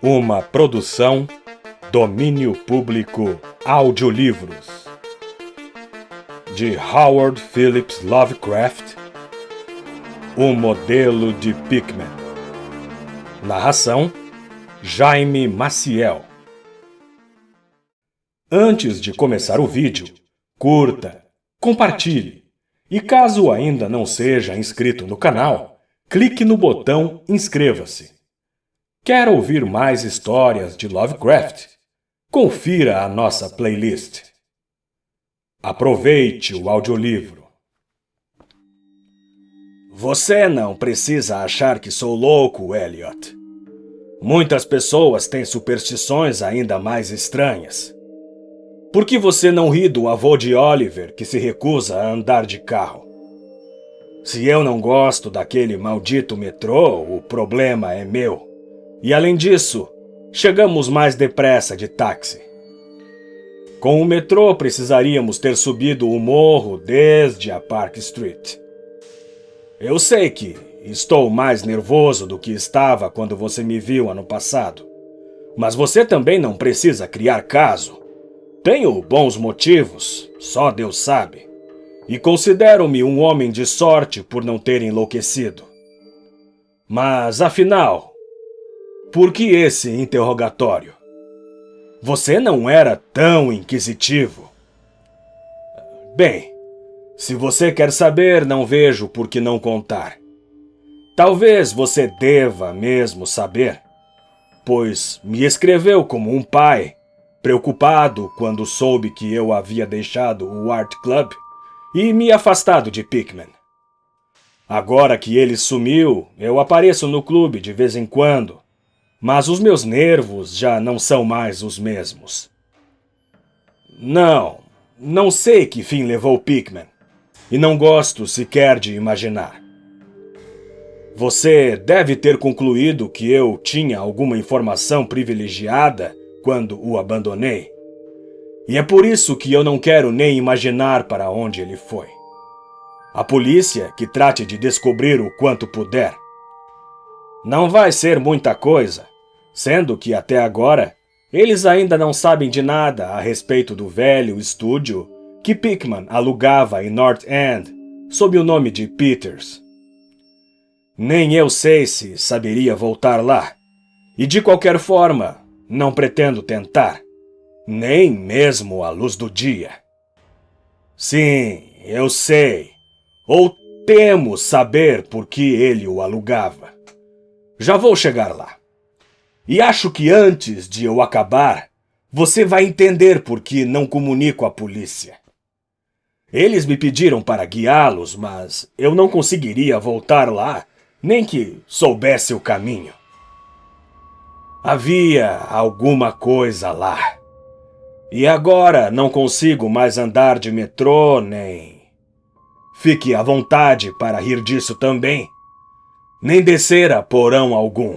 Uma produção Domínio Público Audiolivros de Howard Phillips Lovecraft. O Modelo de Pickman. Narração Jaime Maciel. Antes de começar o vídeo, curta, compartilhe e caso ainda não seja inscrito no canal, clique no botão inscreva-se. Quer ouvir mais histórias de Lovecraft? Confira a nossa playlist. Aproveite o audiolivro. Você não precisa achar que sou louco, Elliot. Muitas pessoas têm superstições ainda mais estranhas. Por que você não ri do avô de Oliver que se recusa a andar de carro? Se eu não gosto daquele maldito metrô, o problema é meu. E além disso, chegamos mais depressa de táxi. Com o metrô precisaríamos ter subido o morro desde a Park Street. Eu sei que estou mais nervoso do que estava quando você me viu ano passado. Mas você também não precisa criar caso. Tenho bons motivos, só Deus sabe. E considero-me um homem de sorte por não ter enlouquecido. Mas, afinal, por que esse interrogatório? Você não era tão inquisitivo. Bem, se você quer saber, não vejo por que não contar. Talvez você deva mesmo saber, pois me escreveu como um pai, preocupado quando soube que eu havia deixado o Art Club e me afastado de Pickman. Agora que ele sumiu, eu apareço no clube de vez em quando, mas os meus nervos já não são mais os mesmos. Não sei que fim levou Pickman, e não gosto sequer de imaginar. Você deve ter concluído que eu tinha alguma informação privilegiada quando o abandonei. E é por isso que eu não quero nem imaginar para onde ele foi. A polícia que trate de descobrir o quanto puder. Não vai ser muita coisa, sendo que até agora eles ainda não sabem de nada a respeito do velho estúdio que Pickman alugava em North End sob o nome de Peters. Nem eu sei se saberia voltar lá, e de qualquer forma, não pretendo tentar, nem mesmo à luz do dia. Sim, eu sei, ou temo saber por que ele o alugava. Já vou chegar lá. E acho que antes de eu acabar, você vai entender por que não comunico à polícia. Eles me pediram para guiá-los, mas eu não conseguiria voltar lá, nem que soubesse o caminho. Havia alguma coisa lá. E agora não consigo mais andar de metrô, nem... Fique à vontade para rir disso também. Nem descer a porão algum.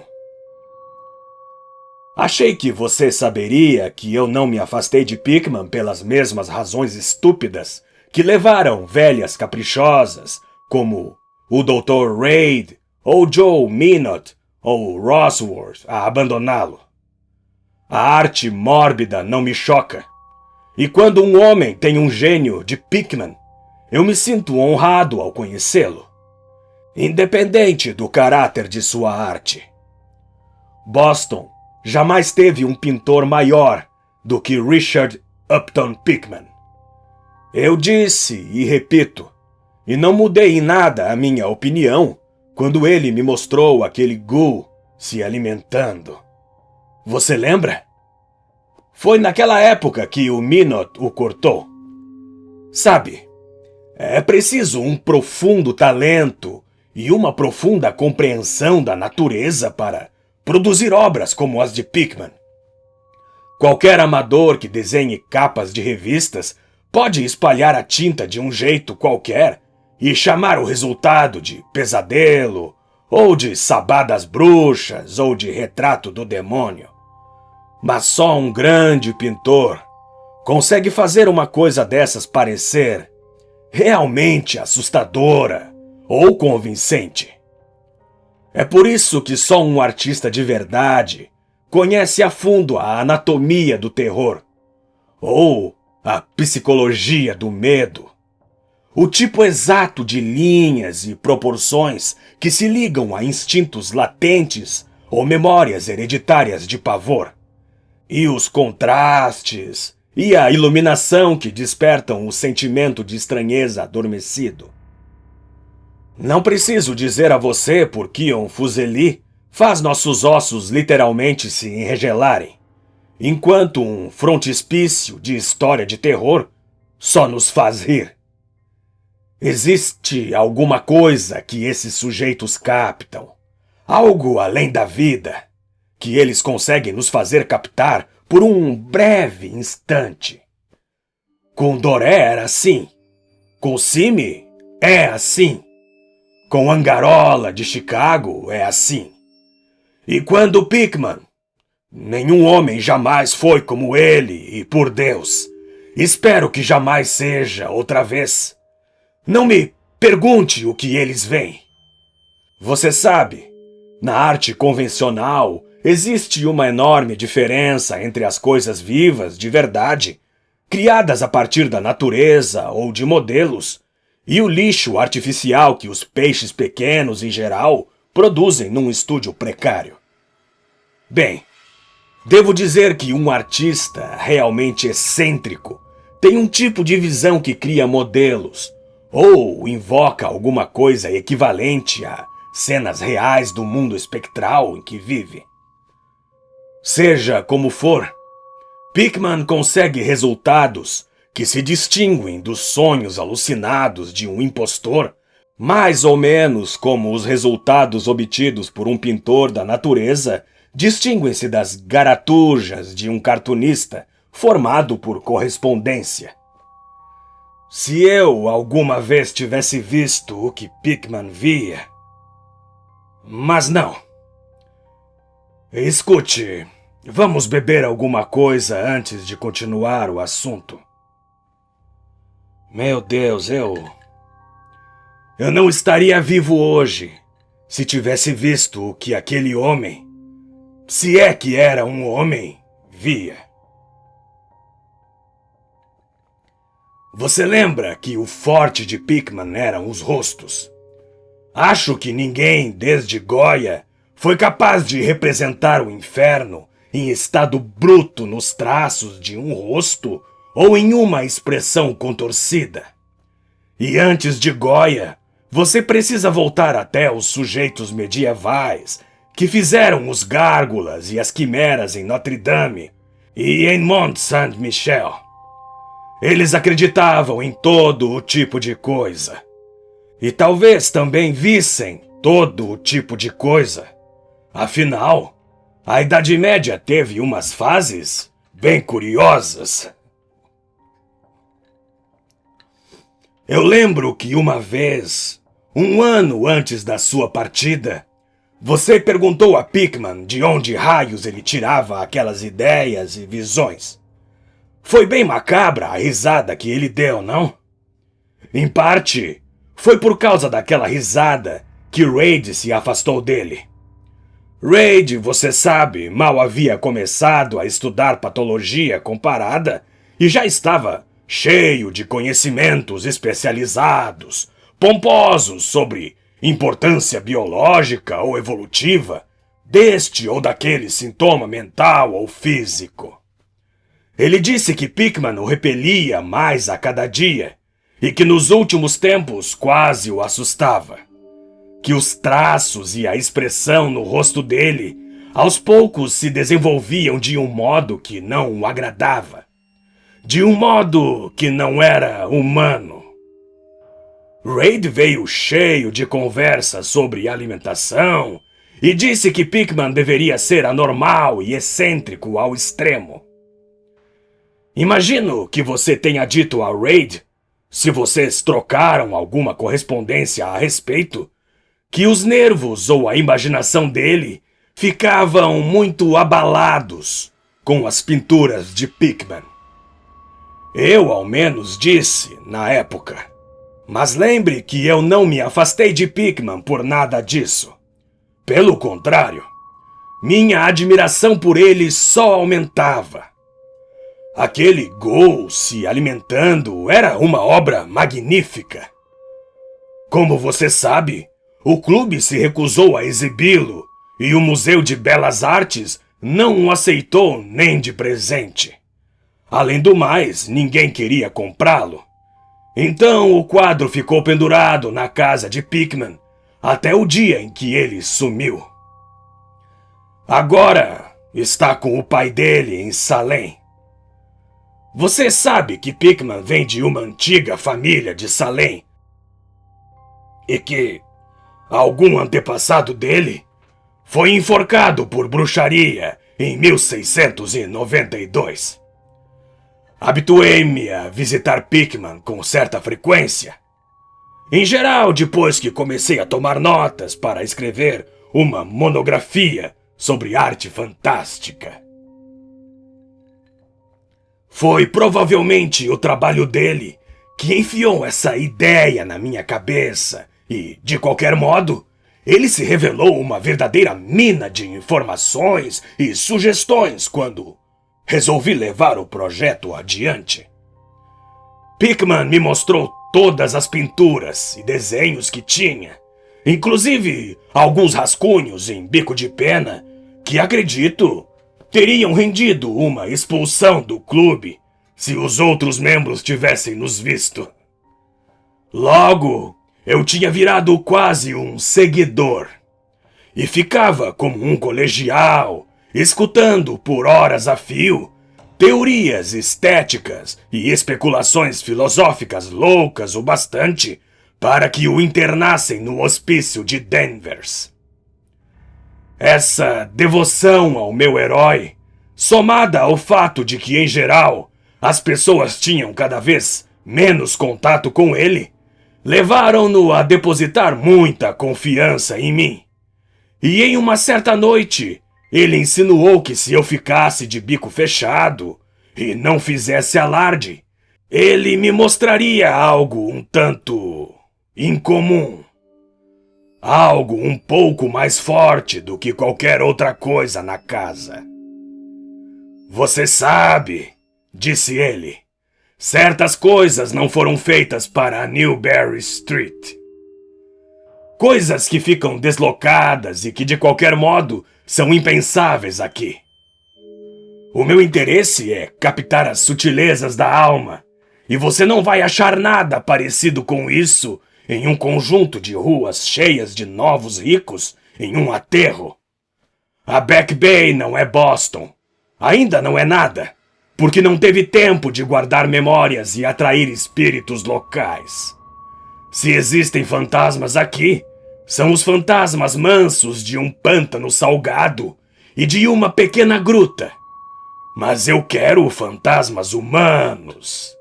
Achei que você saberia que eu não me afastei de Pickman pelas mesmas razões estúpidas que levaram velhas caprichosas, como o Dr. Reid, ou Joe Minot, ou Rosworth, a abandoná-lo. A arte mórbida não me choca. E quando um homem tem um gênio de Pickman, eu me sinto honrado ao conhecê-lo, independente do caráter de sua arte. Boston jamais teve um pintor maior do que Richard Upton Pickman. Eu disse e repito, e não mudei em nada a minha opinião quando ele me mostrou aquele ghoul se alimentando. Você lembra? Foi naquela época que o Minot o cortou. Sabe, é preciso um profundo talento e uma profunda compreensão da natureza para produzir obras como as de Pickman. Qualquer amador que desenhe capas de revistas pode espalhar a tinta de um jeito qualquer e chamar o resultado de pesadelo, ou de sabá das bruxas, ou de retrato do demônio. Mas só um grande pintor consegue fazer uma coisa dessas parecer realmente assustadora ou convincente. É por isso que só um artista de verdade conhece a fundo a anatomia do terror, ou a psicologia do medo. O tipo exato de linhas e proporções que se ligam a instintos latentes ou memórias hereditárias de pavor. E os contrastes e a iluminação que despertam o sentimento de estranheza adormecido. Não preciso dizer a você por que um fuseli faz nossos ossos literalmente se enregelarem, enquanto um frontispício de história de terror só nos faz rir. Existe alguma coisa que esses sujeitos captam, algo além da vida, que eles conseguem nos fazer captar por um breve instante. Com Doré era assim, com Simi é assim, com Angarola de Chicago é assim. E quando Pickman, nenhum homem jamais foi como ele, e por Deus, espero que jamais seja outra vez. Não me pergunte o que eles veem. Você sabe, na arte convencional existe uma enorme diferença entre as coisas vivas de verdade, criadas a partir da natureza ou de modelos, e o lixo artificial que os peixes pequenos em geral produzem num estúdio precário. Bem, devo dizer que um artista realmente excêntrico tem um tipo de visão que cria modelos, ou invoca alguma coisa equivalente a cenas reais do mundo espectral em que vive. Seja como for, Pickman consegue resultados que se distinguem dos sonhos alucinados de um impostor, mais ou menos como os resultados obtidos por um pintor da natureza distinguem-se das garatujas de um cartunista formado por correspondência. Se eu alguma vez tivesse visto o que Pickman via... Mas não. Escute, vamos beber alguma coisa antes de continuar o assunto. Meu Deus, eu não estaria vivo hoje se tivesse visto o que aquele homem, se é que era um homem, via. Você lembra que o forte de Pickman eram os rostos? Acho que ninguém, desde Goya, foi capaz de representar o inferno em estado bruto nos traços de um rosto ou em uma expressão contorcida. E antes de Goya, você precisa voltar até os sujeitos medievais que fizeram os gárgulas e as quimeras em Notre-Dame e em Mont-Saint-Michel. Eles acreditavam em todo o tipo de coisa. E talvez também vissem todo o tipo de coisa. Afinal, a Idade Média teve umas fases bem curiosas. Eu lembro que uma vez, um ano antes da sua partida, você perguntou a Pickman de onde raios ele tirava aquelas ideias e visões. Foi bem macabra a risada que ele deu, não? Em parte, foi por causa daquela risada que Reid se afastou dele. Reid, você sabe, mal havia começado a estudar patologia comparada e já estava cheio de conhecimentos especializados, pomposos sobre importância biológica ou evolutiva, deste ou daquele sintoma mental ou físico. Ele disse que Pickman o repelia mais a cada dia e que nos últimos tempos quase o assustava. Que os traços e a expressão no rosto dele aos poucos se desenvolviam de um modo que não o agradava. De um modo que não era humano. Reid veio cheio de conversas sobre alimentação e disse que Pickman deveria ser anormal e excêntrico ao extremo. Imagino que você tenha dito a Reid, se vocês trocaram alguma correspondência a respeito, que os nervos ou a imaginação dele ficavam muito abalados com as pinturas de Pickman. Eu, ao menos, disse na época. Mas lembre que eu não me afastei de Pickman por nada disso. Pelo contrário, minha admiração por ele só aumentava. Aquele gol se alimentando era uma obra magnífica. Como você sabe, o clube se recusou a exibi-lo e o Museu de Belas Artes não o aceitou nem de presente. Além do mais, ninguém queria comprá-lo. Então o quadro ficou pendurado na casa de Pickman até o dia em que ele sumiu. Agora está com o pai dele em Salem. Você sabe que Pickman vem de uma antiga família de Salem e que algum antepassado dele foi enforcado por bruxaria em 1692. Habituei-me a visitar Pickman com certa frequência. Em geral, depois que comecei a tomar notas para escrever uma monografia sobre arte fantástica. Foi provavelmente o trabalho dele que enfiou essa ideia na minha cabeça e, de qualquer modo, ele se revelou uma verdadeira mina de informações e sugestões quando resolvi levar o projeto adiante. Pickman me mostrou todas as pinturas e desenhos que tinha, inclusive alguns rascunhos em bico de pena que acredito teriam rendido uma expulsão do clube se os outros membros tivessem nos visto. Logo, eu tinha virado quase um seguidor e ficava como um colegial, escutando por horas a fio teorias estéticas e especulações filosóficas loucas o bastante para que o internassem no hospício de Danvers. Essa devoção ao meu herói, somada ao fato de que, em geral, as pessoas tinham cada vez menos contato com ele, levaram-no a depositar muita confiança em mim. E em uma certa noite, ele insinuou que se eu ficasse de bico fechado e não fizesse alarde, ele me mostraria algo um tanto incomum. Algo um pouco mais forte do que qualquer outra coisa na casa. Você sabe, disse ele, certas coisas não foram feitas para a Newberry Street. Coisas que ficam deslocadas e que de qualquer modo são impensáveis aqui. O meu interesse é captar as sutilezas da alma, e você não vai achar nada parecido com isso em um conjunto de ruas cheias de novos ricos em um aterro. A Back Bay não é Boston. Ainda não é nada, porque não teve tempo de guardar memórias e atrair espíritos locais. Se existem fantasmas aqui, são os fantasmas mansos de um pântano salgado e de uma pequena gruta. Mas eu quero fantasmas humanos.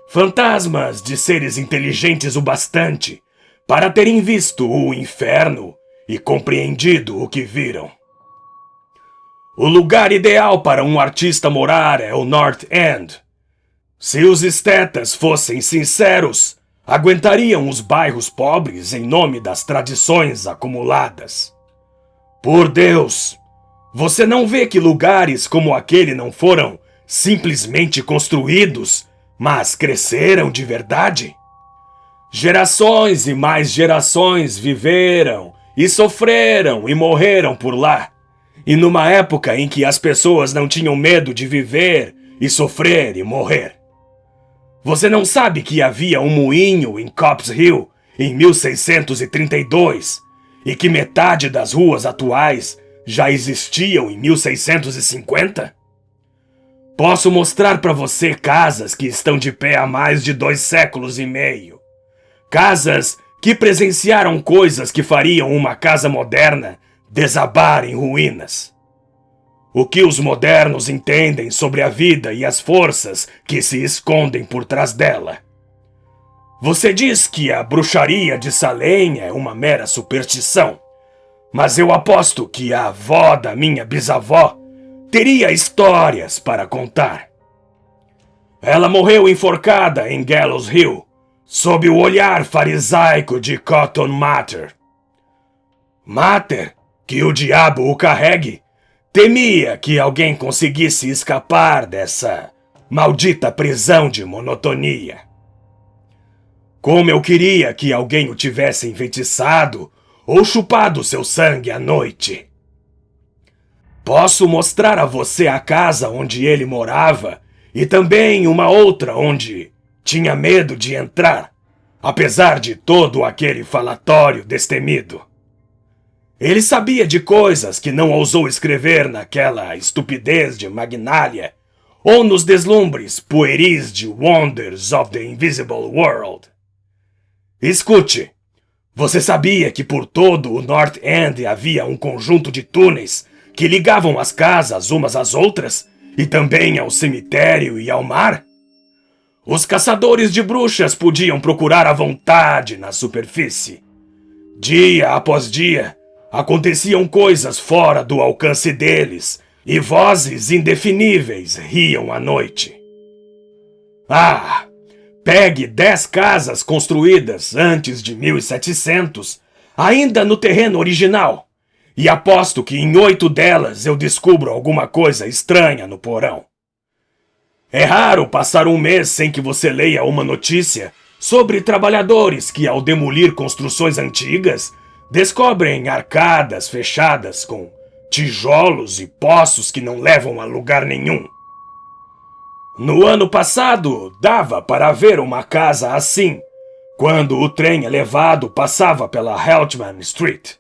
Fantasmas de seres inteligentes o bastante para terem visto o inferno e compreendido o que viram. O lugar ideal para um artista morar é o North End. Se os estetas fossem sinceros, aguentariam os bairros pobres em nome das tradições acumuladas. Por Deus, você não vê que lugares como aquele não foram simplesmente construídos, mas cresceram de verdade? Gerações e mais gerações viveram e sofreram e morreram por lá. E numa época em que as pessoas não tinham medo de viver e sofrer e morrer. Você não sabe que havia um moinho em Copp's Hill em 1632 e que metade das ruas atuais já existiam em 1650? Posso mostrar para você casas que estão de pé há mais de 2 séculos e meio. Casas que presenciaram coisas que fariam uma casa moderna desabar em ruínas. O que os modernos entendem sobre a vida e as forças que se escondem por trás dela? Você diz que a bruxaria de Salem é uma mera superstição, mas eu aposto que a avó da minha bisavó teria histórias para contar. Ela morreu enforcada em Gallows Hill, sob o olhar farisaico de Cotton Mather. Mather Que o diabo o carregue, temia que alguém conseguisse escapar dessa maldita prisão de monotonia. Como eu queria que alguém o tivesse enfeitiçado ou chupado seu sangue à noite. Posso mostrar a você a casa onde ele morava e também uma outra onde tinha medo de entrar, apesar de todo aquele falatório destemido. Ele sabia de coisas que não ousou escrever naquela estupidez de Magnalia ou nos deslumbres pueris de Wonders of the Invisible World. Escute, você sabia que por todo o North End havia um conjunto de túneis que ligavam as casas umas às outras e também ao cemitério e ao mar? Os caçadores de bruxas podiam procurar à vontade na superfície. Dia após dia, aconteciam coisas fora do alcance deles e vozes indefiníveis riam à noite. Ah, pegue 10 casas construídas antes de 1700, ainda no terreno original, e aposto que em 8 delas eu descubro alguma coisa estranha no porão. É raro passar um mês sem que você leia uma notícia sobre trabalhadores que, ao demolir construções antigas, descobrem arcadas fechadas com tijolos e poços que não levam a lugar nenhum. No ano passado, dava para ver uma casa assim, quando o trem elevado passava pela Heltman Street.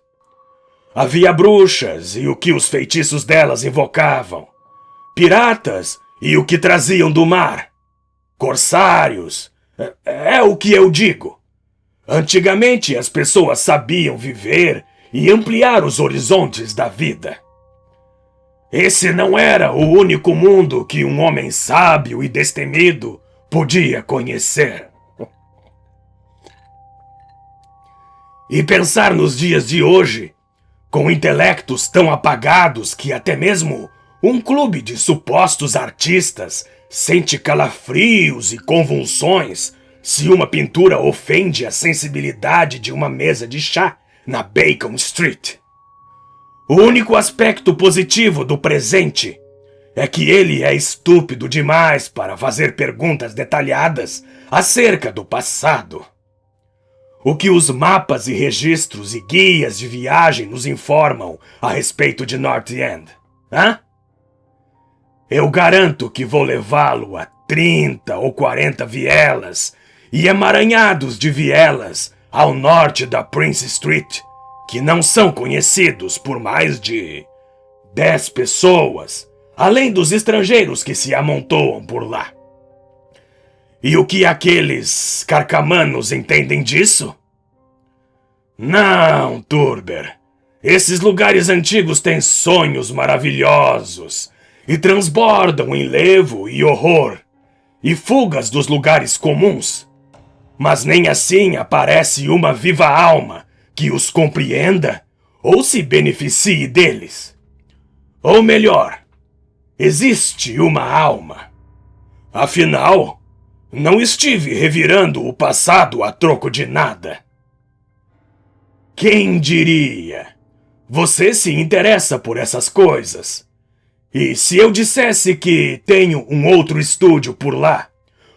Havia bruxas e o que os feitiços delas invocavam, piratas e o que traziam do mar, corsários, é o que eu digo. Antigamente as pessoas sabiam viver e ampliar os horizontes da vida. Esse não era o único mundo que um homem sábio e destemido podia conhecer. E pensar nos dias de hoje, com intelectos tão apagados que até mesmo um clube de supostos artistas sente calafrios e convulsões se uma pintura ofende a sensibilidade de uma mesa de chá na Bacon Street. O único aspecto positivo do presente é que ele é estúpido demais para fazer perguntas detalhadas acerca do passado. O que os mapas e registros e guias de viagem nos informam a respeito de North End, hã? Eu garanto que vou levá-lo a 30 ou 40 vielas e emaranhados de vielas ao norte da Prince Street, que não são conhecidos por mais de 10 pessoas, além dos estrangeiros que se amontoam por lá. E o que aqueles carcamanos entendem disso? Não, Turber. Esses lugares antigos têm sonhos maravilhosos e transbordam enlevo e horror e fugas dos lugares comuns. Mas nem assim aparece uma viva alma que os compreenda ou se beneficie deles. Ou melhor, existe uma alma. Afinal, não estive revirando o passado a troco de nada. Quem diria? Você se interessa por essas coisas. E se eu dissesse que tenho um outro estúdio por lá,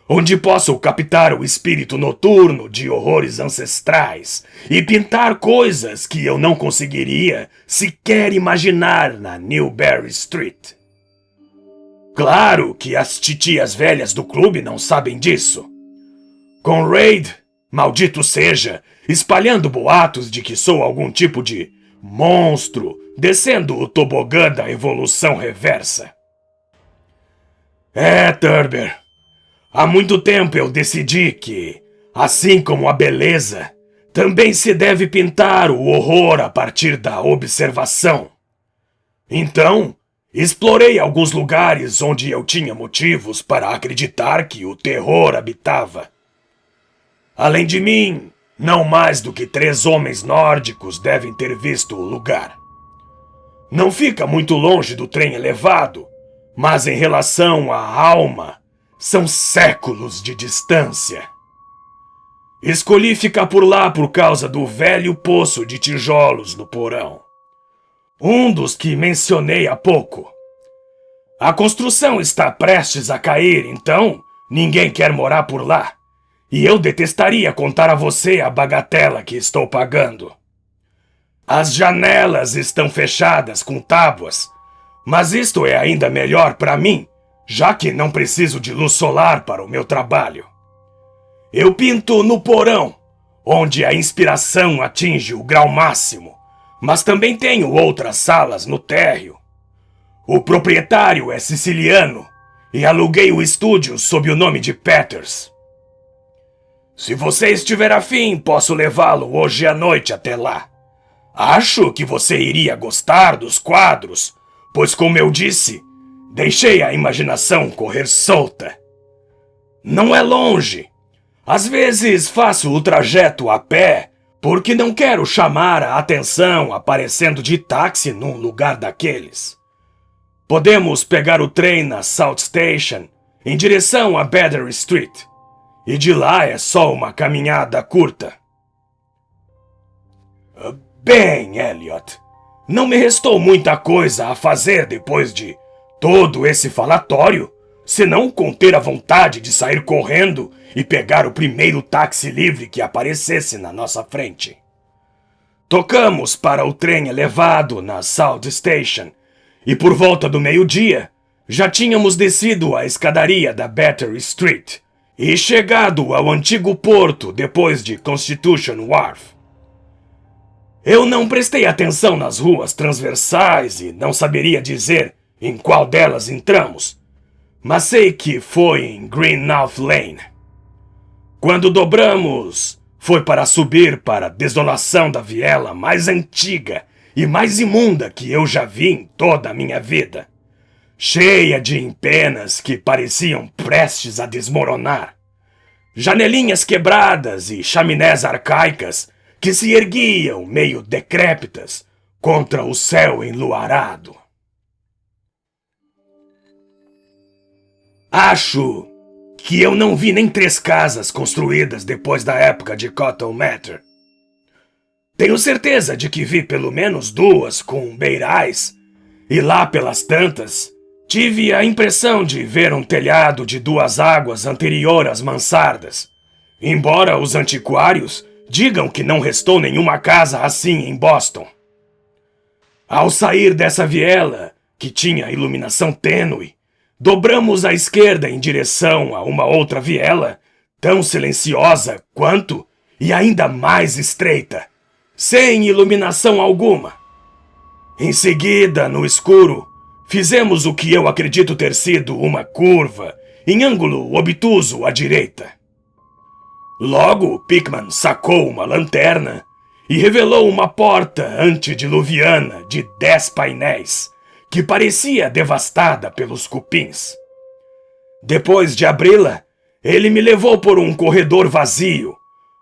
onde posso captar o espírito noturno de horrores ancestrais e pintar coisas que eu não conseguiria sequer imaginar na Newberry Street? Claro que as titias velhas do clube não sabem disso. Conrad, maldito seja, espalhando boatos de que sou algum tipo de monstro descendo o tobogã da evolução reversa. Turber, há muito tempo eu decidi que, assim como a beleza, também se deve pintar o horror a partir da observação. Então, explorei alguns lugares onde eu tinha motivos para acreditar que o terror habitava. Além de mim, não mais do que 3 homens nórdicos devem ter visto o lugar. Não fica muito longe do trem elevado, mas em relação à alma, são séculos de distância. Escolhi ficar por lá por causa do velho poço de tijolos no porão. Um dos que mencionei há pouco. A construção está prestes a cair, então ninguém quer morar por lá. E eu detestaria contar a você a bagatela que estou pagando. As janelas estão fechadas com tábuas, mas isto é ainda melhor para mim, já que não preciso de luz solar para o meu trabalho. Eu pinto no porão, onde a inspiração atinge o grau máximo, mas também tenho outras salas no térreo. O proprietário é siciliano e aluguei o estúdio sob o nome de Peters. Se você estiver afim, posso levá-lo hoje à noite até lá. Acho que você iria gostar dos quadros, pois, como eu disse, deixei a imaginação correr solta. Não é longe. Às vezes faço o trajeto a pé, porque não quero chamar a atenção aparecendo de táxi num lugar daqueles. Podemos pegar o trem na South Station, em direção a Battery Street, e de lá é só uma caminhada curta. Bem, Elliot, não me restou muita coisa a fazer depois de todo esse falatório, senão conter a vontade de sair correndo e pegar o primeiro táxi livre que aparecesse na nossa frente. Tocamos para o trem elevado na South Station e por volta do meio-dia já tínhamos descido a escadaria da Battery Street e chegado ao antigo porto depois de Constitution Wharf. Eu não prestei atenção nas ruas transversais e não saberia dizer em qual delas entramos, mas sei que foi em Greenmouth Lane. Quando dobramos, foi para subir para a desolação da viela mais antiga e mais imunda que eu já vi em toda a minha vida, cheia de empenas que pareciam prestes a desmoronar, janelinhas quebradas e chaminés arcaicas que se erguiam meio decrépitas contra o céu enluarado. Acho que eu não vi nem 3 casas construídas depois da época de Cotton Mather. Tenho certeza de que vi pelo menos 2 com beirais, e lá pelas tantas, tive a impressão de ver um telhado de 2 águas anterior às mansardas, embora os antiquários digam que não restou nenhuma casa assim em Boston. Ao sair dessa viela, que tinha iluminação tênue, dobramos à esquerda em direção a uma outra viela, tão silenciosa quanto e ainda mais estreita, sem iluminação alguma. Em seguida, no escuro, fizemos o que eu acredito ter sido uma curva, em ângulo obtuso à direita. Logo, Pickman sacou uma lanterna e revelou uma porta antediluviana de 10 painéis, que parecia devastada pelos cupins. Depois de abri-la, ele me levou por um corredor vazio,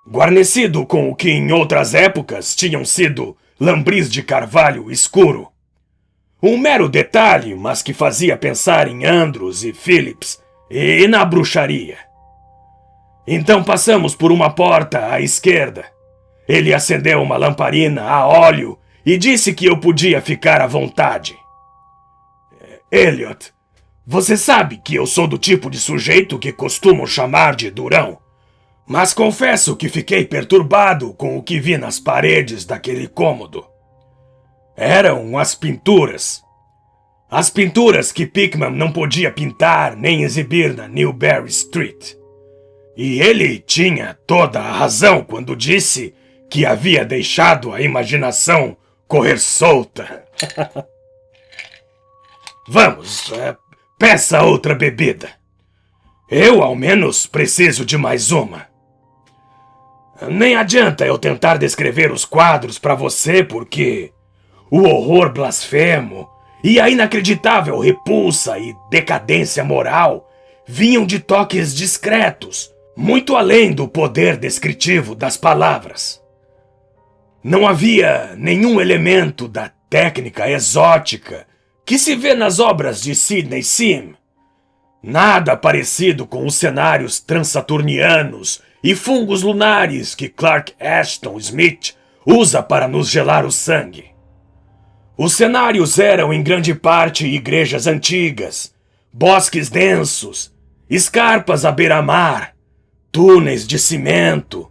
guarnecido com o que em outras épocas tinham sido lambris de carvalho escuro. Um mero detalhe, mas que fazia pensar em Andrews e Phillips e na bruxaria. Então passamos por uma porta à esquerda. Ele acendeu uma lamparina a óleo e disse que eu podia ficar à vontade. Elliot, você sabe que eu sou do tipo de sujeito que costumam chamar de durão, mas confesso que fiquei perturbado com o que vi nas paredes daquele cômodo. Eram as pinturas. As pinturas que Pickman não podia pintar nem exibir na Newberry Street. E ele tinha toda a razão quando disse que havia deixado a imaginação correr solta. Vamos, peça outra bebida. Eu, ao menos, preciso de mais uma. Nem adianta eu tentar descrever os quadros para você, porque o horror blasfemo e a inacreditável repulsa e decadência moral vinham de toques discretos, muito além do poder descritivo das palavras. Não havia nenhum elemento da técnica exótica que se vê nas obras de Sidney Sim. Nada parecido com os cenários transaturnianos e fungos lunares que Clark Ashton Smith usa para nos gelar o sangue. Os cenários eram em grande parte igrejas antigas, bosques densos, escarpas à beira-mar, túneis de cimento,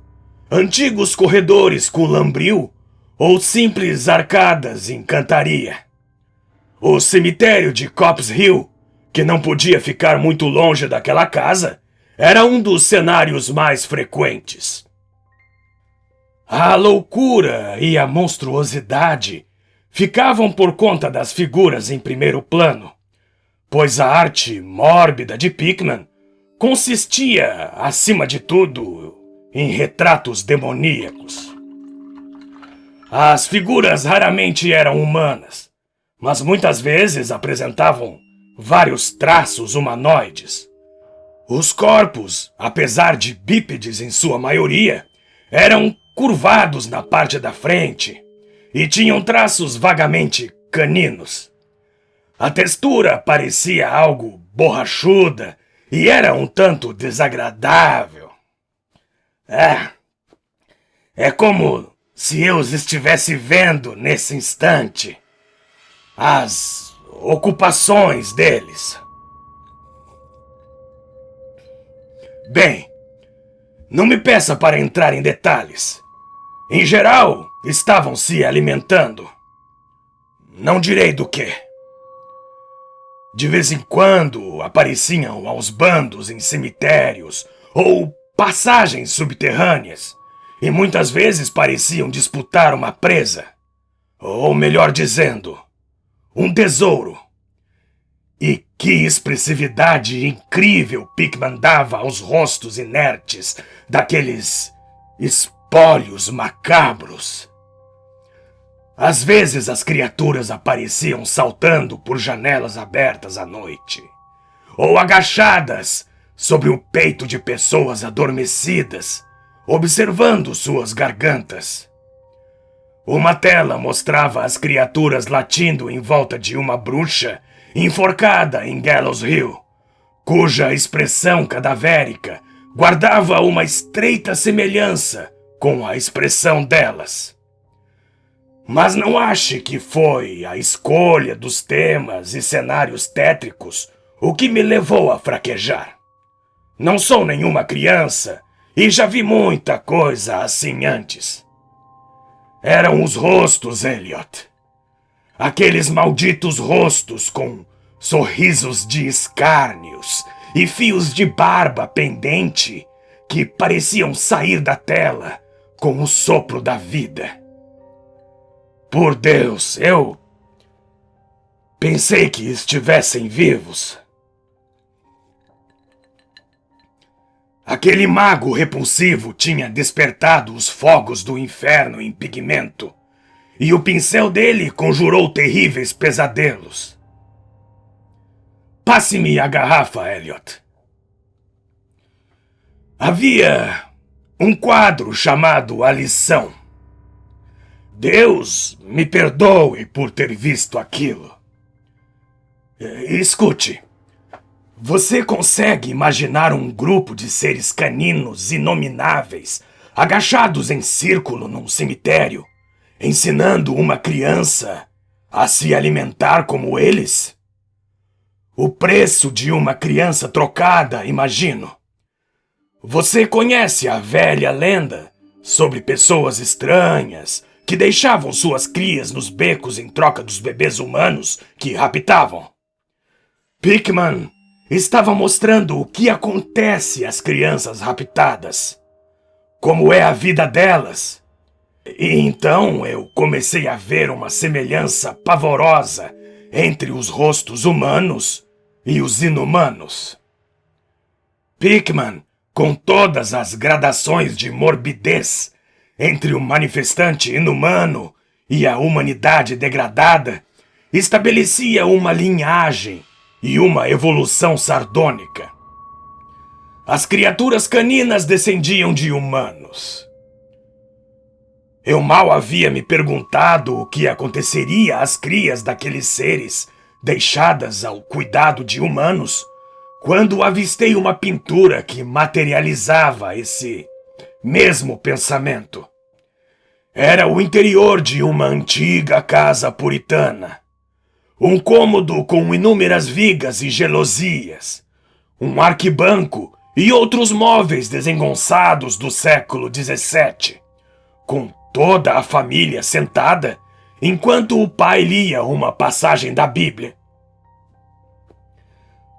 antigos corredores com lambril ou simples arcadas em cantaria. O cemitério de Copp's Hill, que não podia ficar muito longe daquela casa, era um dos cenários mais frequentes. A loucura e a monstruosidade ficavam por conta das figuras em primeiro plano, pois a arte mórbida de Pickman consistia, acima de tudo, em retratos demoníacos. As figuras raramente eram humanas, mas muitas vezes apresentavam vários traços humanoides. Os corpos, apesar de bípedes em sua maioria, eram curvados na parte da frente e tinham traços vagamente caninos. A textura parecia algo borrachuda e era um tanto desagradável. É como se eu os estivesse vendo nesse instante. As ocupações deles. Bem, não me peça para entrar em detalhes. Em geral, estavam se alimentando. Não direi do quê. De vez em quando apareciam aos bandos em cemitérios ou passagens subterrâneas, e muitas vezes pareciam disputar uma presa, ou melhor dizendo, um tesouro. E que expressividade incrível Pickman dava aos rostos inertes daqueles espólios macabros. Às vezes as criaturas apareciam saltando por janelas abertas à noite, ou agachadas sobre o peito de pessoas adormecidas, observando suas gargantas. Uma tela mostrava as criaturas latindo em volta de uma bruxa enforcada em Gallows Hill, cuja expressão cadavérica guardava uma estreita semelhança com a expressão delas. Mas não ache que foi a escolha dos temas e cenários tétricos o que me levou a fraquejar. Não sou nenhuma criança e já vi muita coisa assim antes. Eram os rostos, Elliot. Aqueles malditos rostos com sorrisos de escárnios e fios de barba pendente que pareciam sair da tela com o sopro da vida. Por Deus, eu pensei que estivessem vivos. Aquele mago repulsivo tinha despertado os fogos do inferno em pigmento, e o pincel dele conjurou terríveis pesadelos. Passe-me a garrafa, Elliot. Havia um quadro chamado A Lição. Deus me perdoe por ter visto aquilo. Escute. Você consegue imaginar um grupo de seres caninos inomináveis, agachados em círculo num cemitério, ensinando uma criança a se alimentar como eles? O preço de uma criança trocada, imagino. Você conhece a velha lenda sobre pessoas estranhas que deixavam suas crias nos becos em troca dos bebês humanos que raptavam? Pickman estava mostrando o que acontece às crianças raptadas, como é a vida delas. E então eu comecei a ver uma semelhança pavorosa entre os rostos humanos e os inumanos. Pickman, com todas as gradações de morbidez entre o manifestante inumano e a humanidade degradada, estabelecia uma linhagem e uma evolução sardônica. As criaturas caninas descendiam de humanos. Eu mal havia me perguntado o que aconteceria às crias daqueles seres deixadas ao cuidado de humanos, quando avistei uma pintura que materializava esse mesmo pensamento. Era o interior de uma antiga casa puritana. Um cômodo com inúmeras vigas e gelosias, um arquibanco e outros móveis desengonçados do século XVII, com toda a família sentada enquanto o pai lia uma passagem da Bíblia.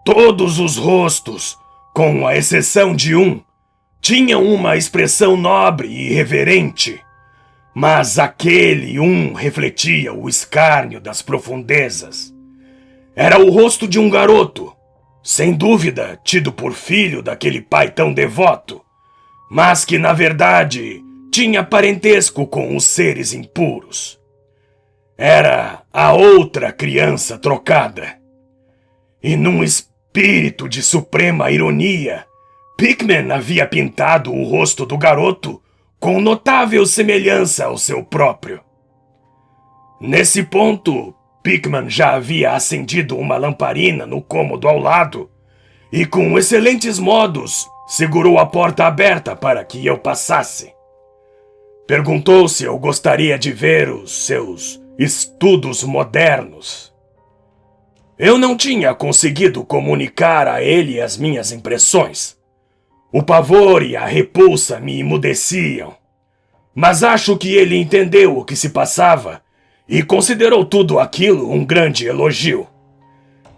Todos os rostos, com a exceção de um, tinham uma expressão nobre e reverente, mas aquele refletia o escárnio das profundezas. Era o rosto de um garoto, sem dúvida tido por filho daquele pai tão devoto, mas que na verdade tinha parentesco com os seres impuros. Era a outra criança trocada. E num espírito de suprema ironia, Pickman havia pintado o rosto do garoto com notável semelhança ao seu próprio. Nesse ponto, Pickman já havia acendido uma lamparina no cômodo ao lado e, com excelentes modos, segurou a porta aberta para que eu passasse. Perguntou se eu gostaria de ver os seus estudos modernos. Eu não tinha conseguido comunicar a ele as minhas impressões. O pavor e a repulsa me emudeciam. Mas acho que ele entendeu o que se passava e considerou tudo aquilo um grande elogio.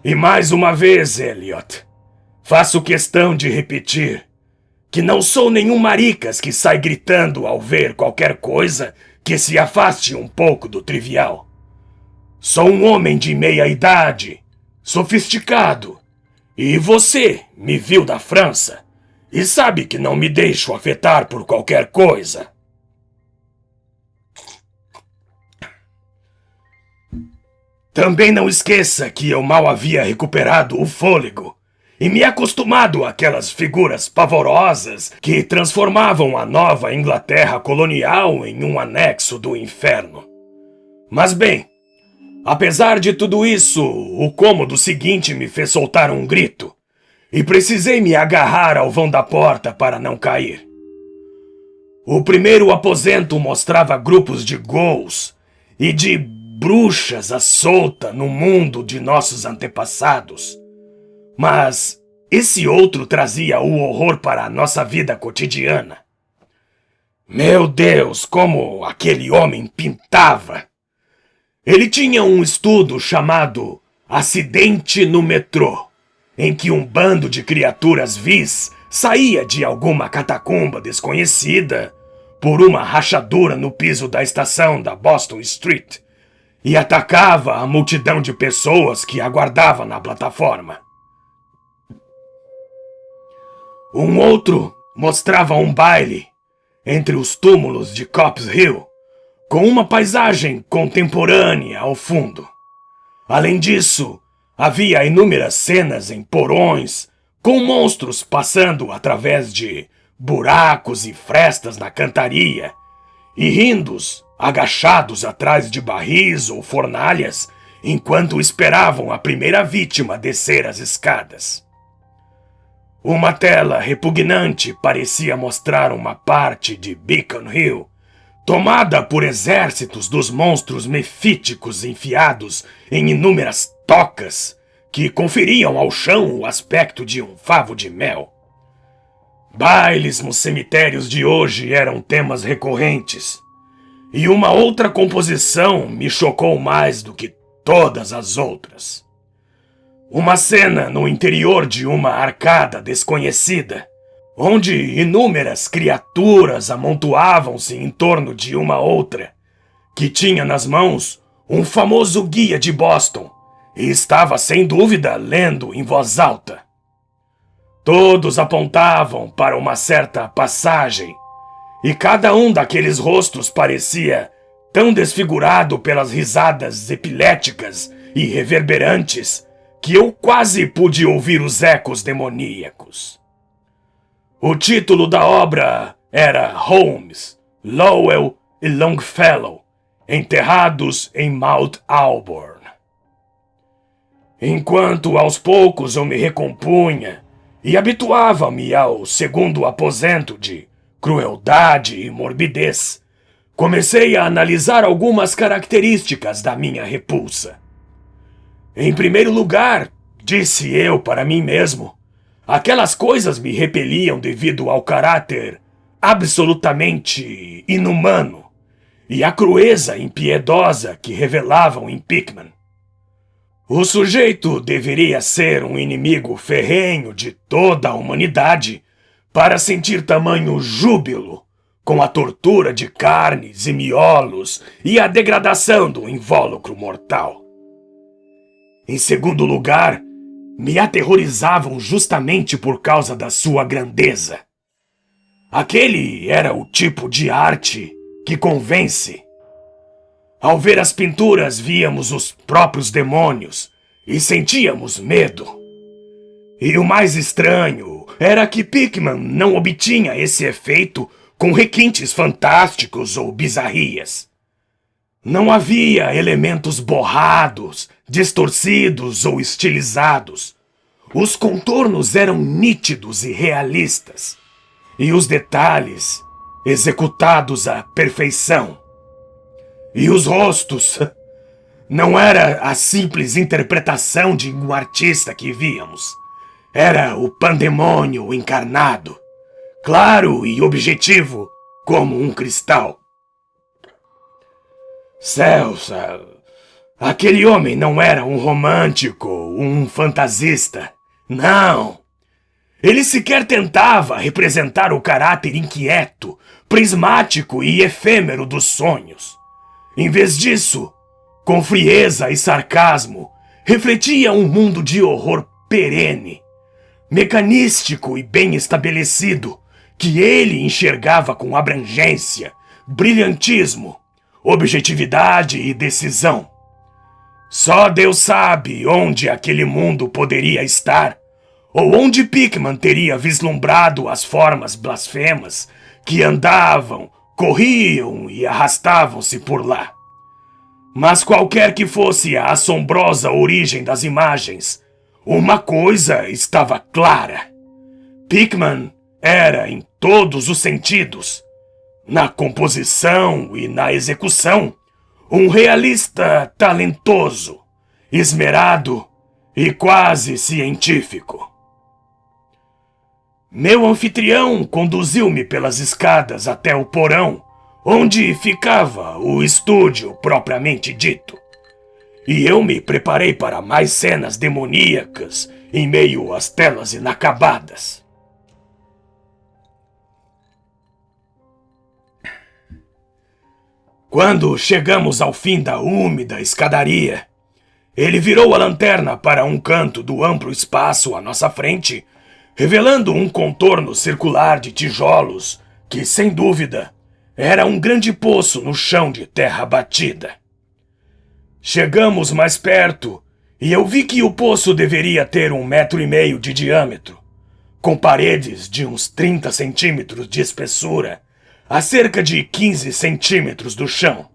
E mais uma vez, Elliot, faço questão de repetir que não sou nenhum maricas que sai gritando ao ver qualquer coisa que se afaste um pouco do trivial. Sou um homem de meia-idade, sofisticado, e você me viu da França e sabe que não me deixo afetar por qualquer coisa. Também não esqueça que eu mal havia recuperado o fôlego e me acostumado àquelas figuras pavorosas que transformavam a nova Inglaterra colonial em um anexo do inferno. Mas bem, apesar de tudo isso, o cômodo seguinte me fez soltar um grito e precisei me agarrar ao vão da porta para não cair. O primeiro aposento mostrava grupos de ghouls e de bruxas à solta no mundo de nossos antepassados. Mas esse outro trazia o horror para a nossa vida cotidiana. Meu Deus, como aquele homem pintava! Ele tinha um estudo chamado Acidente no Metrô, em que um bando de criaturas vis saía de alguma catacumba desconhecida por uma rachadura no piso da estação da Boston Street e atacava a multidão de pessoas que aguardava na plataforma. Um outro mostrava um baile entre os túmulos de Copp's Hill, com uma paisagem contemporânea ao fundo. Além disso, havia inúmeras cenas em porões, com monstros passando através de buracos e frestas na cantaria, e rindos, agachados atrás de barris ou fornalhas, enquanto esperavam a primeira vítima descer as escadas. Uma tela repugnante parecia mostrar uma parte de Beacon Hill, tomada por exércitos dos monstros mefíticos enfiados em inúmeras tocas que conferiam ao chão o aspecto de um favo de mel. Bailes nos cemitérios de hoje eram temas recorrentes, e uma outra composição me chocou mais do que todas as outras. Uma cena no interior de uma arcada desconhecida, onde inúmeras criaturas amontoavam-se em torno de uma outra, que tinha nas mãos um famoso guia de Boston e estava sem dúvida lendo em voz alta. Todos apontavam para uma certa passagem, e cada um daqueles rostos parecia tão desfigurado pelas risadas epiléticas e reverberantes que eu quase pude ouvir os ecos demoníacos. O título da obra era Holmes, Lowell e Longfellow, enterrados em Mount Auburn. Enquanto aos poucos eu me recompunha e habituava-me ao segundo aposento de crueldade e morbidez, comecei a analisar algumas características da minha repulsa. Em primeiro lugar, disse eu para mim mesmo, aquelas coisas me repeliam devido ao caráter absolutamente inumano e a crueza impiedosa que revelavam em Pickman. O sujeito deveria ser um inimigo ferrenho de toda a humanidade para sentir tamanho júbilo com a tortura de carnes e miolos e a degradação do invólucro mortal. Em segundo lugar, me aterrorizavam justamente por causa da sua grandeza. Aquele era o tipo de arte que convence. Ao ver as pinturas, víamos os próprios demônios e sentíamos medo. E o mais estranho era que Pickman não obtinha esse efeito com requintes fantásticos ou bizarrias. Não havia elementos borrados, distorcidos ou estilizados. Os contornos eram nítidos e realistas, e os detalhes executados à perfeição. E os rostos não era a simples interpretação de um artista que víamos. Era o pandemônio encarnado, claro e objetivo como um cristal. Céus, aquele homem não era um romântico, um fantasista. Não! Ele sequer tentava representar o caráter inquieto, prismático e efêmero dos sonhos. Em vez disso, com frieza e sarcasmo, refletia um mundo de horror perene, mecanístico e bem estabelecido, que ele enxergava com abrangência, brilhantismo, objetividade e decisão. Só Deus sabe onde aquele mundo poderia estar, ou onde Pickman teria vislumbrado as formas blasfemas que andavam, corriam e arrastavam-se por lá. Mas qualquer que fosse a assombrosa origem das imagens, uma coisa estava clara. Pickman era, em todos os sentidos, na composição e na execução, um realista talentoso, esmerado e quase científico. Meu anfitrião conduziu-me pelas escadas até o porão, onde ficava o estúdio propriamente dito. E eu me preparei para mais cenas demoníacas em meio às telas inacabadas. Quando chegamos ao fim da úmida escadaria, ele virou a lanterna para um canto do amplo espaço à nossa frente, revelando um contorno circular de tijolos que, sem dúvida, era um grande poço no chão de terra batida. Chegamos mais perto e eu vi que o poço deveria ter 1,5 metros de diâmetro, com paredes de uns 30 centímetros de espessura, a cerca de 15 centímetros do chão.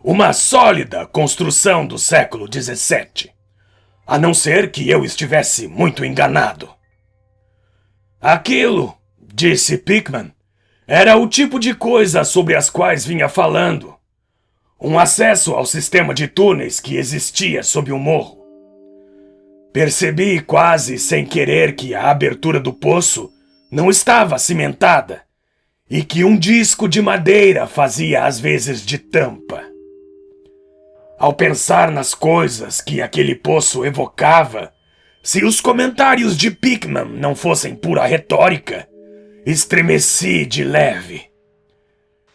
Uma sólida construção do século XVII, a não ser que eu estivesse muito enganado. Aquilo, disse Pickman, era o tipo de coisa sobre as quais vinha falando. Um acesso ao sistema de túneis que existia sob o morro. Percebi quase sem querer que a abertura do poço não estava cimentada e que um disco de madeira fazia às vezes de tampa. Ao pensar nas coisas que aquele poço evocava, se os comentários de Pickman não fossem pura retórica, estremeci de leve.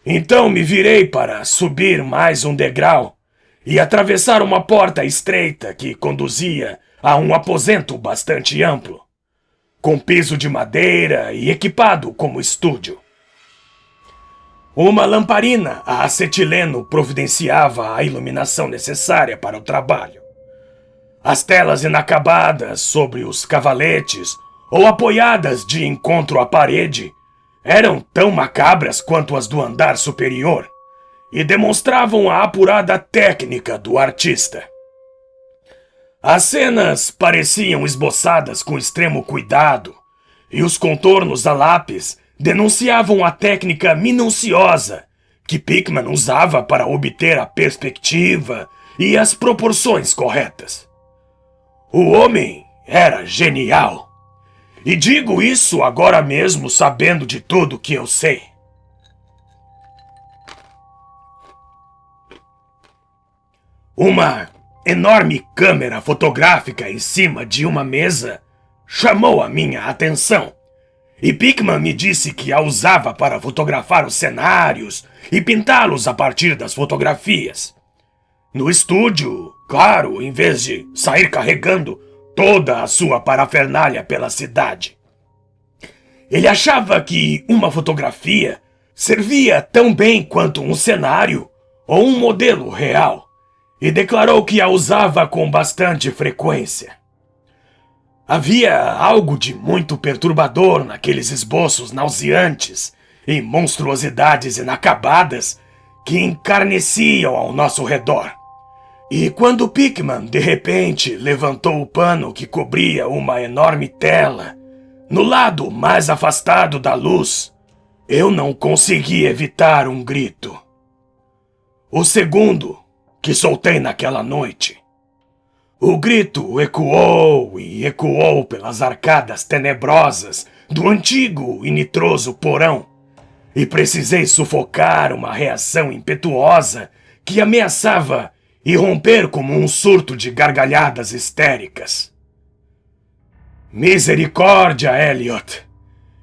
Então me virei para subir mais um degrau e atravessar uma porta estreita que conduzia a um aposento bastante amplo, com piso de madeira e equipado como estúdio. Uma lamparina a acetileno providenciava a iluminação necessária para o trabalho. As telas inacabadas sobre os cavaletes ou apoiadas de encontro à parede eram tão macabras quanto as do andar superior e demonstravam a apurada técnica do artista. As cenas pareciam esboçadas com extremo cuidado e os contornos a lápis denunciavam a técnica minuciosa que Pickman usava para obter a perspectiva e as proporções corretas. O homem era genial. E digo isso agora mesmo sabendo de tudo que eu sei. Uma enorme câmera fotográfica em cima de uma mesa chamou a minha atenção. E Pickman me disse que a usava para fotografar os cenários e pintá-los a partir das fotografias. No estúdio, claro, em vez de sair carregando toda a sua parafernália pela cidade. Ele achava que uma fotografia servia tão bem quanto um cenário ou um modelo real, e declarou que a usava com bastante frequência. Havia algo de muito perturbador naqueles esboços nauseantes e monstruosidades inacabadas que encarneciam ao nosso redor. E quando Pickman, de repente, levantou o pano que cobria uma enorme tela, no lado mais afastado da luz, eu não consegui evitar um grito. O segundo que soltei naquela noite. O grito ecoou e ecoou pelas arcadas tenebrosas do antigo e nitroso porão, e precisei sufocar uma reação impetuosa que ameaçava irromper como um surto de gargalhadas histéricas. Misericórdia, Elliot!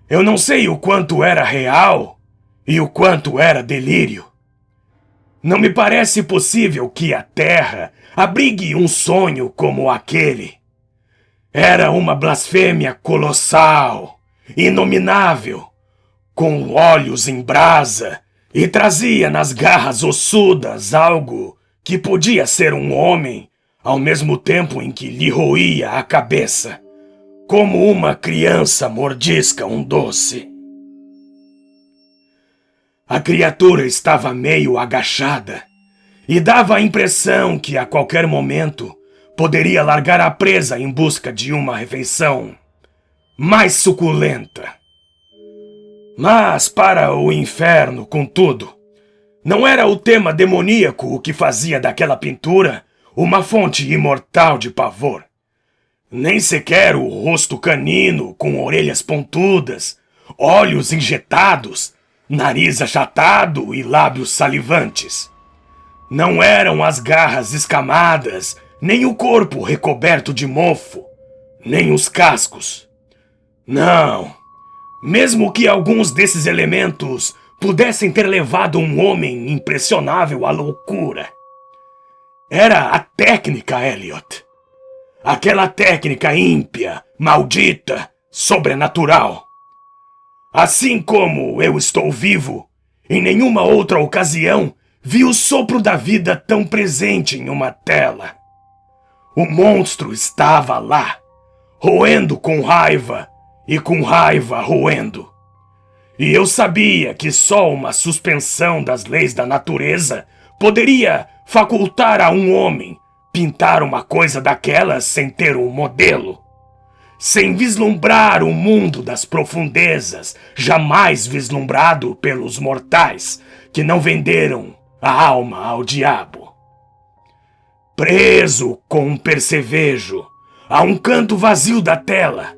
Eu não sei o quanto era real e o quanto era delírio. Não me parece possível que a Terra abrigue um sonho como aquele. Era uma blasfêmia colossal, inominável, com olhos em brasa, e trazia nas garras ossudas algo que podia ser um homem, ao mesmo tempo em que lhe roía a cabeça, como uma criança mordisca um doce. A criatura estava meio agachada e dava a impressão que a qualquer momento poderia largar a presa em busca de uma refeição mais suculenta. Mas para o inferno, contudo, não era o tema demoníaco o que fazia daquela pintura uma fonte imortal de pavor. Nem sequer o rosto canino com orelhas pontudas, olhos injetados, nariz achatado e lábios salivantes. Não eram as garras escamadas, nem o corpo recoberto de mofo, nem os cascos. Não, mesmo que alguns desses elementos pudessem ter levado um homem impressionável à loucura. Era a técnica, Elliot. Aquela técnica ímpia, maldita, sobrenatural. Assim como eu estou vivo, em nenhuma outra ocasião vi o sopro da vida tão presente em uma tela. O monstro estava lá, roendo com raiva e com raiva roendo. E eu sabia que só uma suspensão das leis da natureza poderia facultar a um homem pintar uma coisa daquelas sem ter um modelo. Sem vislumbrar o mundo das profundezas, jamais vislumbrado pelos mortais que não venderam a alma ao diabo. Preso com um percevejo a um canto vazio da tela,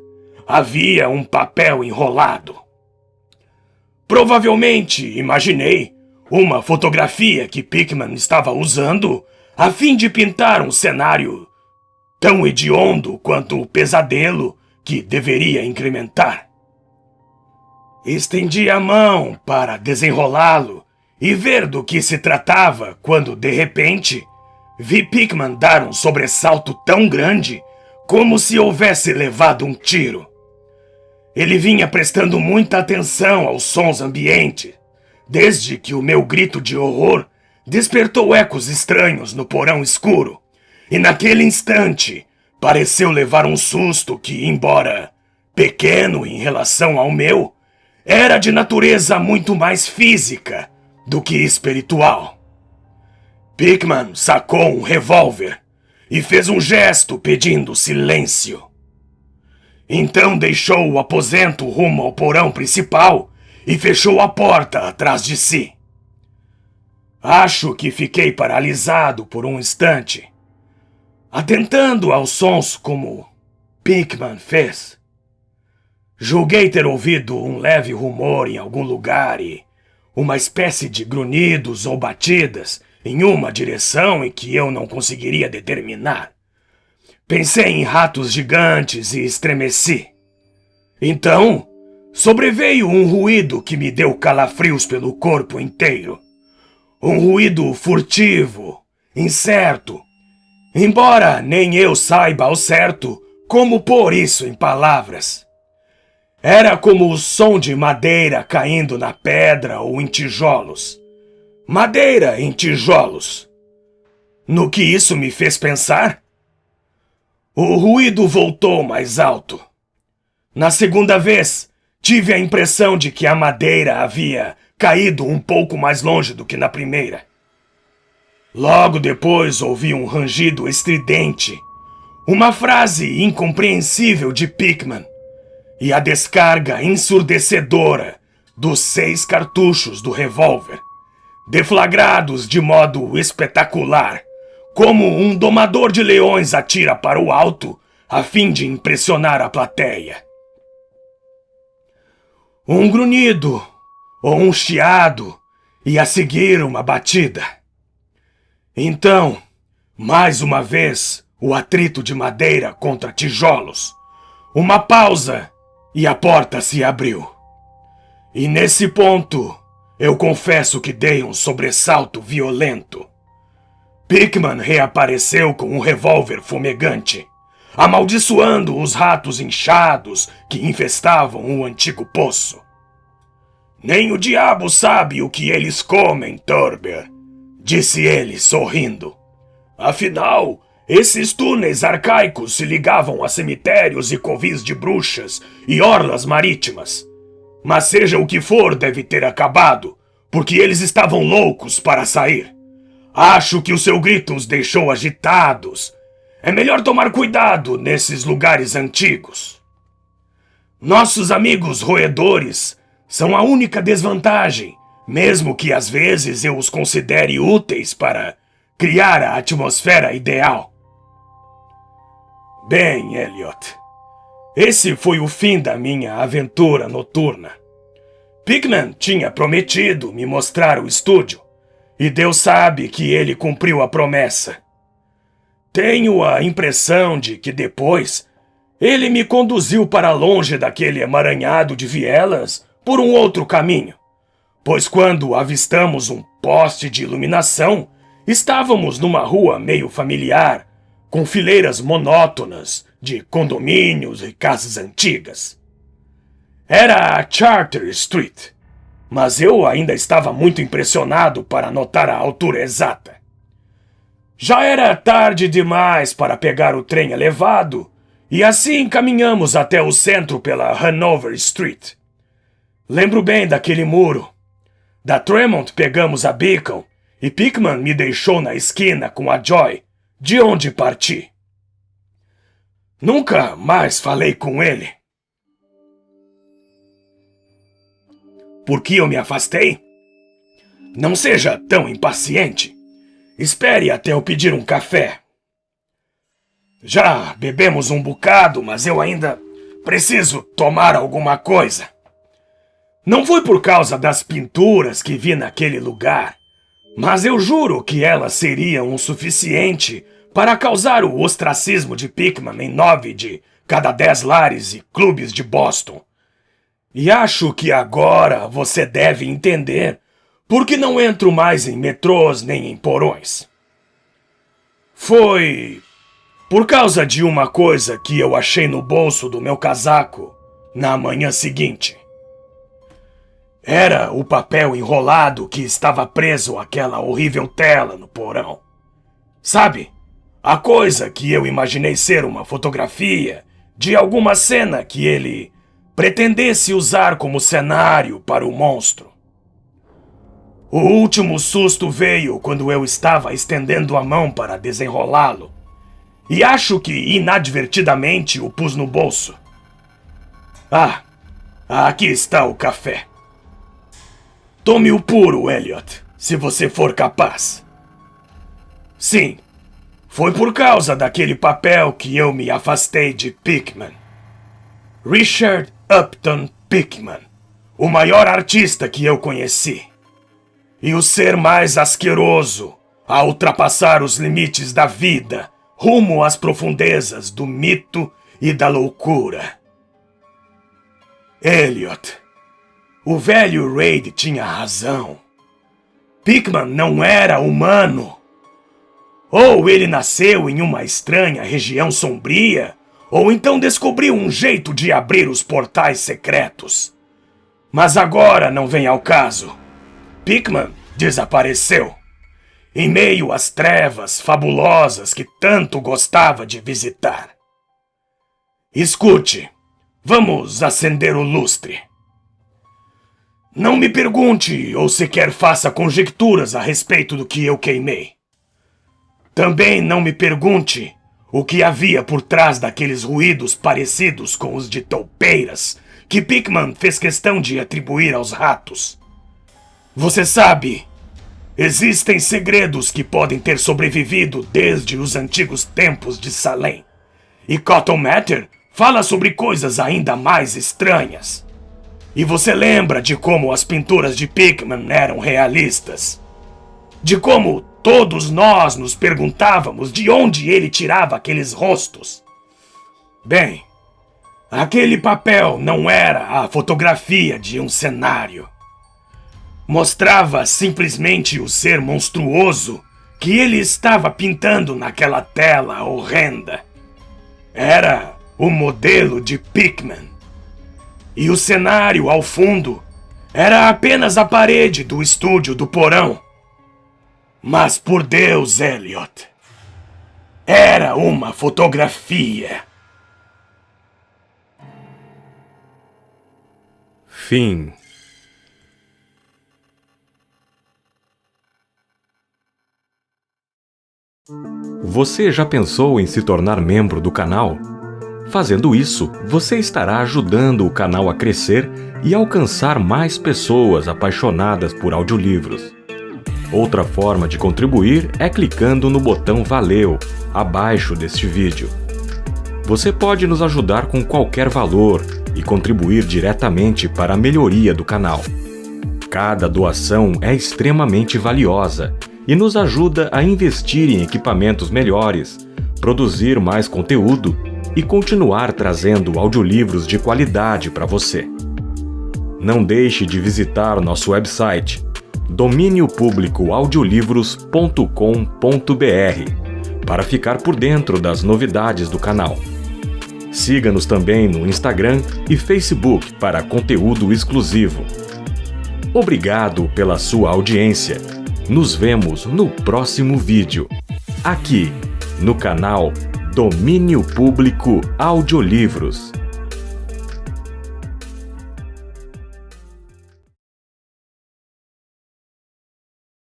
havia um papel enrolado. Provavelmente, imaginei, uma fotografia que Pickman estava usando a fim de pintar um cenário tão hediondo quanto o pesadelo que deveria incrementar. Estendi a mão para desenrolá-lo e ver do que se tratava quando, de repente, vi Pickman dar um sobressalto tão grande como se houvesse levado um tiro. Ele vinha prestando muita atenção aos sons ambientes, desde que o meu grito de horror despertou ecos estranhos no porão escuro, e naquele instante pareceu levar um susto que, embora pequeno em relação ao meu, era de natureza muito mais física do que espiritual. Pickman sacou um revólver e fez um gesto pedindo silêncio. Então deixou o aposento rumo ao porão principal e fechou a porta atrás de si. Acho que fiquei paralisado por um instante, atentando aos sons como Pickman fez. Julguei ter ouvido um leve rumor em algum lugar e uma espécie de grunhidos ou batidas em uma direção em que eu não conseguiria determinar. Pensei em ratos gigantes e estremeci. Então, sobreveio um ruído que me deu calafrios pelo corpo inteiro. Um ruído furtivo, incerto, embora nem eu saiba ao certo como pôr isso em palavras. Era como o som de madeira caindo na pedra ou em tijolos. Madeira em tijolos. No que isso me fez pensar? O ruído voltou mais alto. Na segunda vez, tive a impressão de que a madeira havia caído um pouco mais longe do que na primeira. Logo depois ouvi um rangido estridente, uma frase incompreensível de Pickman e a descarga ensurdecedora dos 6 cartuchos do revólver, deflagrados de modo espetacular, como um domador de leões atira para o alto a fim de impressionar a plateia. Um grunhido ou um chiado e a seguir uma batida. Então, mais uma vez, o atrito de madeira contra tijolos. Uma pausa e a porta se abriu. E nesse ponto, eu confesso que dei um sobressalto violento. Pickman reapareceu com um revólver fumegante, amaldiçoando os ratos inchados que infestavam o antigo poço. Nem o diabo sabe o que eles comem, Thorber, disse ele, sorrindo. Afinal, esses túneis arcaicos se ligavam a cemitérios e covis de bruxas e orlas marítimas. Mas seja o que for, deve ter acabado, porque eles estavam loucos para sair. Acho que o seu grito os deixou agitados. É melhor tomar cuidado nesses lugares antigos. Nossos amigos roedores são a única desvantagem, mesmo que às vezes eu os considere úteis para criar a atmosfera ideal. Bem, Elliot, esse foi o fim da minha aventura noturna. Pickman tinha prometido me mostrar o estúdio, e Deus sabe que ele cumpriu a promessa. Tenho a impressão de que depois ele me conduziu para longe daquele emaranhado de vielas por um outro caminho, pois quando avistamos um poste de iluminação, estávamos numa rua meio familiar, com fileiras monótonas de condomínios e casas antigas. Era a Charter Street, mas eu ainda estava muito impressionado para notar a altura exata. Já era tarde demais para pegar o trem elevado, e assim caminhamos até o centro pela Hanover Street. Lembro bem daquele muro. Da Tremont pegamos a Beacon, e Pickman me deixou na esquina com a Joy, de onde parti. Nunca mais falei com ele. Por que eu me afastei? Não seja tão impaciente. Espere até eu pedir um café. Já bebemos um bocado, mas eu ainda preciso tomar alguma coisa. Não foi por causa das pinturas que vi naquele lugar, mas eu juro que elas seriam o suficiente para causar o ostracismo de Pickman em 9 de cada 10 lares e clubes de Boston. E acho que agora você deve entender por que não entro mais em metrôs nem em porões. Foi por causa de uma coisa que eu achei no bolso do meu casaco na manhã seguinte. Era o papel enrolado que estava preso àquela horrível tela no porão. Sabe, a coisa que eu imaginei ser uma fotografia de alguma cena que ele pretendesse usar como cenário para o monstro. O último susto veio quando eu estava estendendo a mão para desenrolá-lo, e acho que inadvertidamente o pus no bolso. Aqui está o café. Tome o puro, Elliot. se você for capaz. Sim, foi por causa daquele papel que eu me afastei de Pickman. Richard Upton Pickman, o maior artista que eu conheci. E o ser mais asqueroso a ultrapassar os limites da vida rumo às profundezas do mito e da loucura. Elliot, o velho Reid tinha razão. Pickman não era humano. Ou ele nasceu em uma estranha região sombria, ou então descobriu um jeito de abrir os portais secretos. Mas agora não vem ao caso. Pickman desapareceu, em meio às trevas fabulosas que tanto gostava de visitar. Escute, vamos acender o lustre. Não me pergunte ou sequer faça conjecturas a respeito do que eu queimei. Também não me pergunte o que havia por trás daqueles ruídos parecidos com os de toupeiras que Pickman fez questão de atribuir aos ratos. Você sabe, existem segredos que podem ter sobrevivido desde os antigos tempos de Salem. E Cotton Mather fala sobre coisas ainda mais estranhas. E você lembra de como as pinturas de Pickman eram realistas? De como todos nós nos perguntávamos de onde ele tirava aqueles rostos? Bem, aquele papel não era a fotografia de um cenário. Mostrava simplesmente o ser monstruoso que ele estava pintando naquela tela horrenda. Era o modelo de Pickman. E o cenário ao fundo era apenas a parede do estúdio do porão. Mas por Deus, Elliot, era uma fotografia. Fim. Você já pensou em se tornar membro do canal? Fazendo isso, você estará ajudando o canal a crescer e alcançar mais pessoas apaixonadas por audiolivros. Outra forma de contribuir é clicando no botão Valeu, abaixo deste vídeo. Você pode nos ajudar com qualquer valor e contribuir diretamente para a melhoria do canal. Cada doação é extremamente valiosa e nos ajuda a investir em equipamentos melhores, produzir mais conteúdo e continuar trazendo audiolivros de qualidade para você. Não deixe de visitar nosso website dominiopublicoaudiolivros.com.br para ficar por dentro das novidades do canal. Siga-nos também no Instagram e Facebook para conteúdo exclusivo. Obrigado pela sua audiência. Nos vemos no próximo vídeo, aqui no canal Domínio Público Audiolivros.